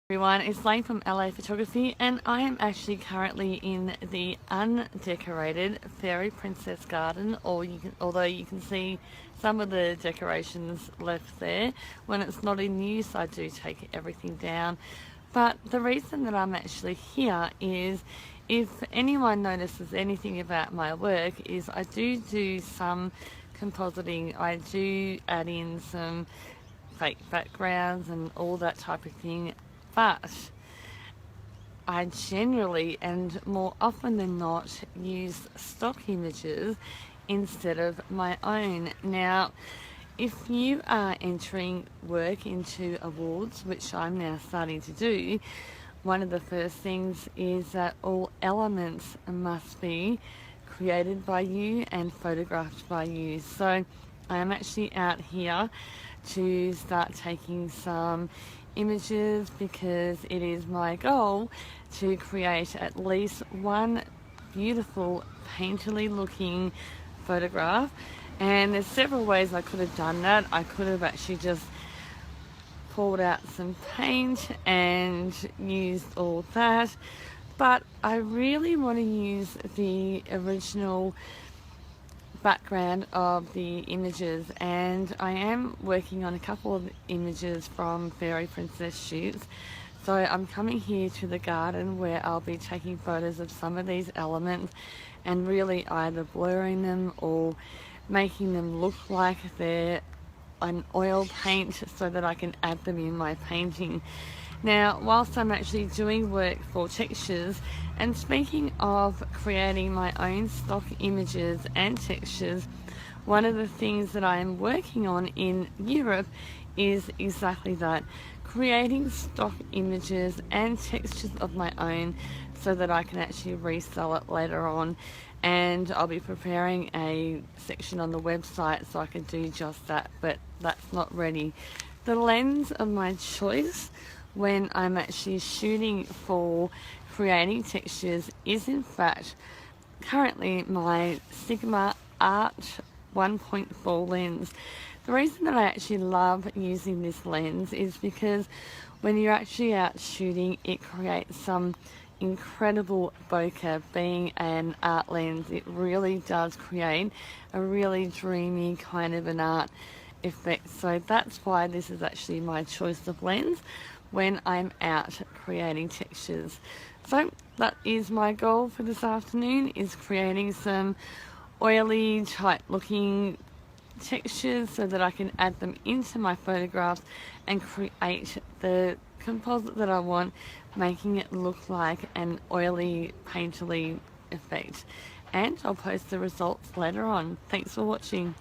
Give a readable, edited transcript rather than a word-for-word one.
Everyone, it's Lane from LA Photography, and I am actually currently in the undecorated Fairy Princess Garden, although you can see some of the decorations left there. When it's not in use, I do take everything down. But the reason that I'm actually here is, if anyone notices anything about my work, is I do some compositing. I do add in some fake backgrounds and all that type of thing, but I generally and more often than not use stock images instead of my own. Now, if you are entering work into awards, which I'm now starting to do, one of the first things is that all elements must be created by you and photographed by you. So I am actually out here to start taking some images, because it is my goal to create at least one beautiful painterly looking photograph. And there's several ways I could have done that. I could have actually just pulled out some paint and used all that, but I really want to use the original background of the images, and I am working on a couple of images from Fairy Princess shoots. So I'm coming here to the garden where I'll be taking photos of some of these elements and really either blurring them or making them look like they're an oil paint so that I can add them in my painting. Now, whilst I'm actually doing work for textures, and speaking of creating my own stock images and textures, one of the things that I am working on in Europe is exactly that, creating stock images and textures of my own so that I can actually resell it later on. And I'll be preparing a section on the website so I can do just that, but that's not ready. The lens of my choice when I'm actually shooting for creating textures is in fact currently my Sigma Art 1.4 lens. The reason that I actually love using this lens is because when you're actually out shooting, it creates some incredible bokeh. Being an art lens, it really does create a really dreamy kind of an art effect. So that's why this is actually my choice of lens when I'm out creating textures. So that is my goal for this afternoon, is creating some oily type looking textures so that I can add them into my photographs and create the composite that I want, making it look like an oily painterly effect. And I'll post the results later on. Thanks for watching.